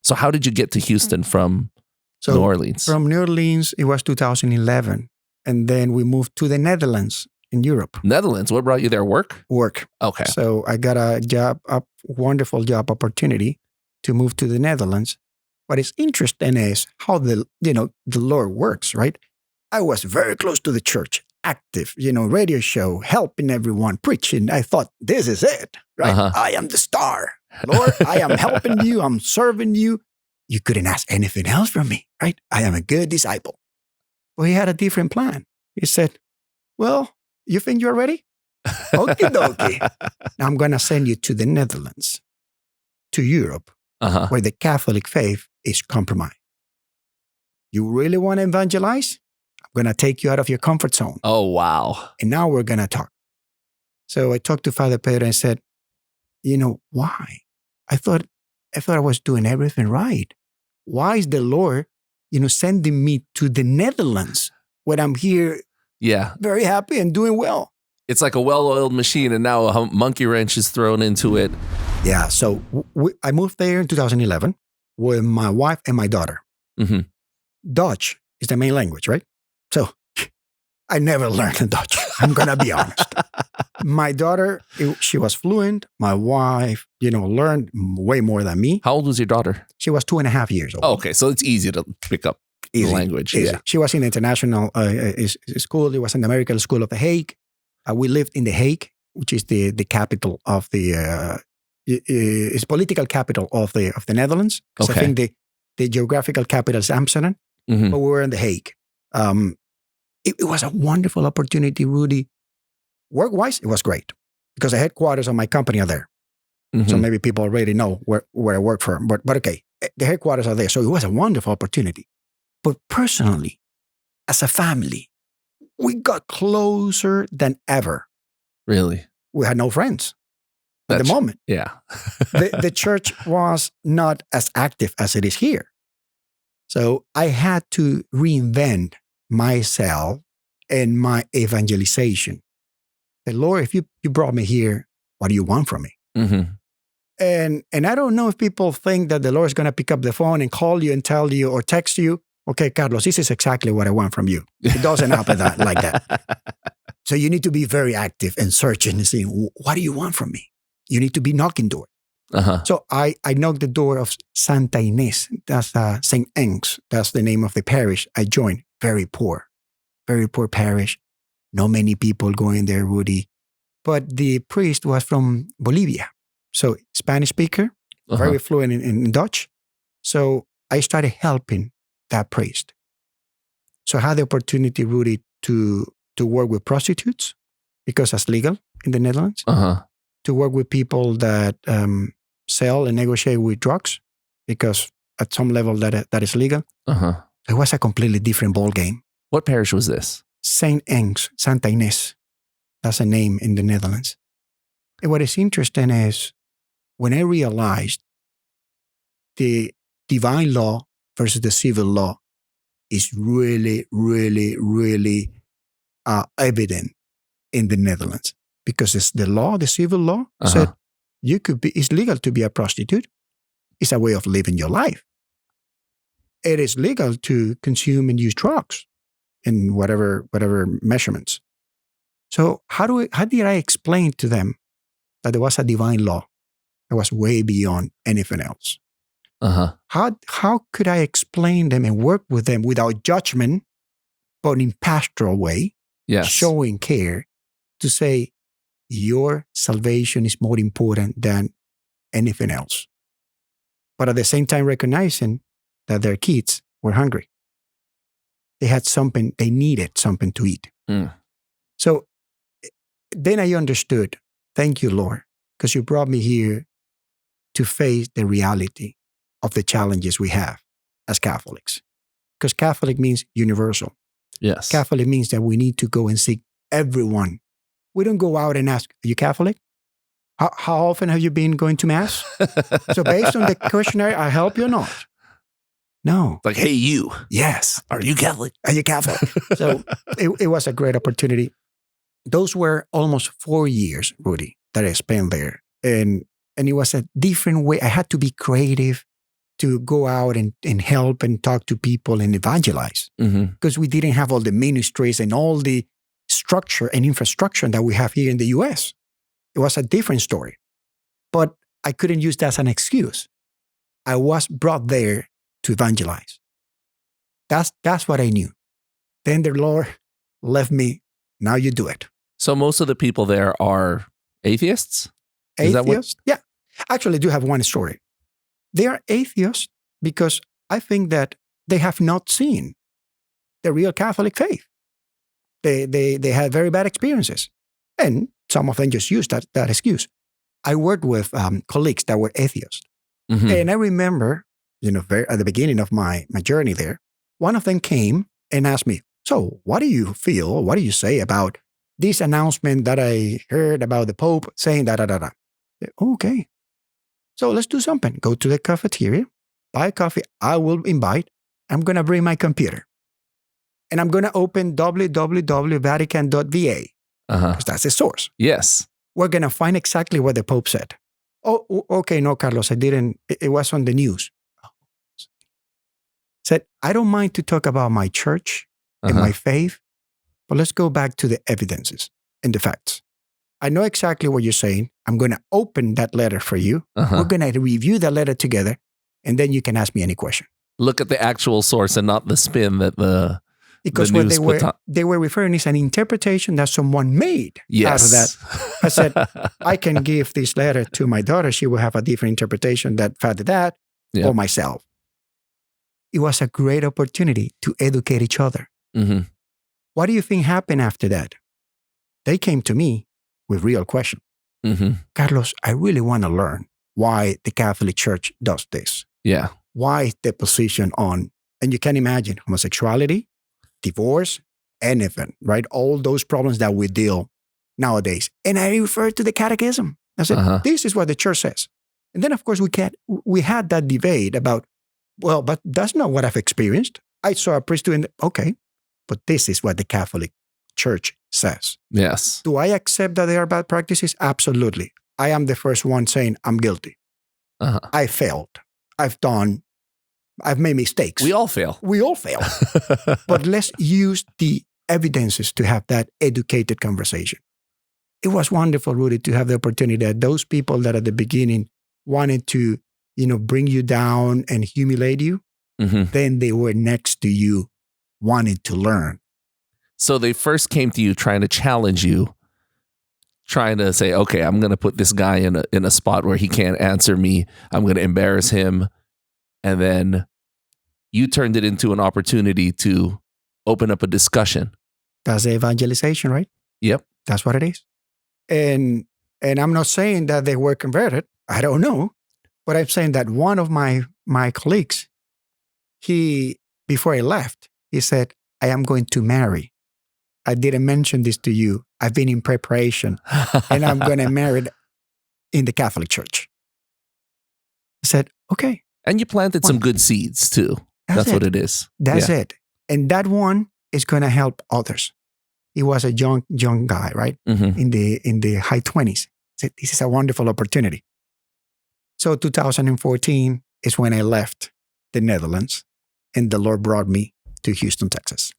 So how did you get to Houston from New Orleans? From New Orleans, it was 2011. And then we moved to the Netherlands in Europe. Netherlands? What brought you there? Work? Work. Okay. So I got a wonderful job opportunity to move to the Netherlands. What is interesting is how the Lord works, right? I was very close to the church, active, radio show, helping everyone, preaching. I thought, this is it, right? Uh-huh. I am the star. Lord, I am helping you. I'm serving you. You couldn't ask anything else from me, right? I am a good disciple. Well, he had a different plan. He said, well, you think you're ready? Okie dokie. Now I'm going to send you to the Netherlands, to Europe, where the Catholic faith is compromised. You really want to evangelize? I'm going to take you out of your comfort zone. Oh, wow. And now we're going to talk. So I talked to Father Pedro and said, why? I thought I was doing everything right. Why is the Lord, sending me to the Netherlands when I'm here very happy and doing well? It's like a well-oiled machine, and now a monkey wrench is thrown into it. Yeah, so I moved there in 2011 with my wife and my daughter. Mm-hmm. Dutch is the main language, right? So I never learned Dutch. I'm going to be honest. My daughter, she was fluent. My wife, learned way more than me. How old was your daughter? She was 2.5 years old. Oh, okay, so it's easy to pick up the language. Easy. Yeah. She was in international school. It was in the American School of The Hague. We lived in The Hague, which is the capital of it's political capital of the Netherlands. Okay. I think the geographical capital is Amsterdam, but we were in The Hague. It was a wonderful opportunity, Rudy. Work-wise, it was great because the headquarters of my company are there. Mm-hmm. So maybe people already know where I work for. But okay, the headquarters are there. So it was a wonderful opportunity. But personally, as a family, we got closer than ever. Really? We had no friends at the moment. Yeah. the church was not as active as it is here. So I had to reinvent myself and my evangelization. Say, Lord, if you brought me here, what do you want from me? Mm-hmm. And I don't know if people think that the Lord is going to pick up the phone and call you and tell you or text you, okay, Carlos, this is exactly what I want from you. It doesn't happen like that. So you need to be very active and searching and saying, what do you want from me? You need to be knocking doors. Uh-huh. So I knocked the door of Santa Ines. That's St. Anne's. That's the name of the parish I joined. Very poor parish. Not many people going there, Rudy. But the priest was from Bolivia. So Spanish speaker, very fluent in Dutch. So I started helping that priest. So I had the opportunity, Rudy, to work with prostitutes because that's legal in the Netherlands. To work with people that sell and negotiate with drugs because at some level that is legal. It was a completely different ball game. What parish was this? St. Anne's, Santa Ines. That's a name in the Netherlands. And what is interesting is when I realized the divine law versus the civil law is really, really, really evident in the Netherlands. Because it's the law, the civil law, said it's legal to be a prostitute. It's a way of living your life. It is legal to consume and use drugs in whatever measurements. So how did I explain to them that there was a divine law that was way beyond anything else? How could I explain them and work with them without judgment, but in pastoral way, showing care to say, your salvation is more important than anything else. But at the same time, recognizing that their kids were hungry. They had something, they needed something to eat. So then I understood, thank you, Lord, because you brought me here to face the reality of the challenges we have as Catholics. Because Catholic means universal. Yes. Catholic means that we need to go and seek everyone. We don't go out and ask, are you Catholic? How often have you been going to Mass? So based on the questionnaire, I help you or not? No. Like, hey, you. Yes. Are you Catholic? Are you Catholic? So it was a great opportunity. Those were almost 4 years, Rudy, that I spent there. And it was a different way. I had to be creative. to go out and help and talk to people and evangelize because we didn't have all the ministries and all the structure and infrastructure that we have here in the U.S. It was a different story. But I couldn't use that as an excuse. I was brought there to evangelize. That's what I knew. Then the Lord left me. Now you do it. So most of the people there are atheists? Atheists? Yeah. Actually, I do have one story. They are atheists because I think that they have not seen the real Catholic faith. They had very bad experiences. And some of them just used that excuse. I worked with colleagues that were atheists. And I remember, at the beginning of my journey there, one of them came and asked me, so what do you feel, what do you say about this announcement that I heard about the Pope saying da-da-da-da? Okay. So let's do something. Go to the cafeteria, buy a coffee. I will invite. I'm going to bring my computer. And I'm going to open www.vatican.va because that's the source. Yes. We're going to find exactly what the Pope said. Oh, okay. No, Carlos, I didn't. It was on the news. Said, I don't mind to talk about my church and my faith, but let's go back to the evidences and the facts. I know exactly what you're saying. I'm going to open that letter for you. We're going to review that letter together, and then you can ask me any question. Look at the actual source and not the spin that because the what news they were referring is an interpretation that someone made out of that. I said, I can give this letter to my daughter. She will have a different interpretation that Father that or myself. It was a great opportunity to educate each other. What do you think happened after that? They came to me with real questions. Carlos, I really want to learn why the Catholic Church does this. Yeah. Why is the position on, and you can imagine homosexuality, divorce, anything, right? All those problems that we deal nowadays. And I referred to the catechism. I said, this is what the church says. And then, of course, we had that debate about, well, but that's not what I've experienced. I saw a priest doing it. Okay, but this is what the Catholic Church says. Yes. Do I accept that there are bad practices? Absolutely. I am the first one saying I'm guilty. I failed. I've made mistakes. We all fail. But let's use the evidences to have that educated conversation. It was wonderful, Rudy, to have the opportunity that those people that at the beginning wanted to, bring you down and humiliate you, then they were next to you wanting to learn. So they first came to you trying to challenge you, trying to say, okay, I'm going to put this guy in a spot where he can't answer me. I'm going to embarrass him. And then you turned it into an opportunity to open up a discussion. That's evangelization, right? Yep. That's what it is. And I'm not saying that they were converted. I don't know. But I'm saying that one of my colleagues, before I left, he said, I am going to marry. I didn't mention this to you. I've been in preparation and I'm going to marry in the Catholic Church. I said, okay. And you planted some good seeds too. That's what it is. That's it. And that one is going to help others. He was a young guy, right? In the high 20s. Said, this is a wonderful opportunity. So 2014 is when I left the Netherlands and the Lord brought me to Houston, Texas.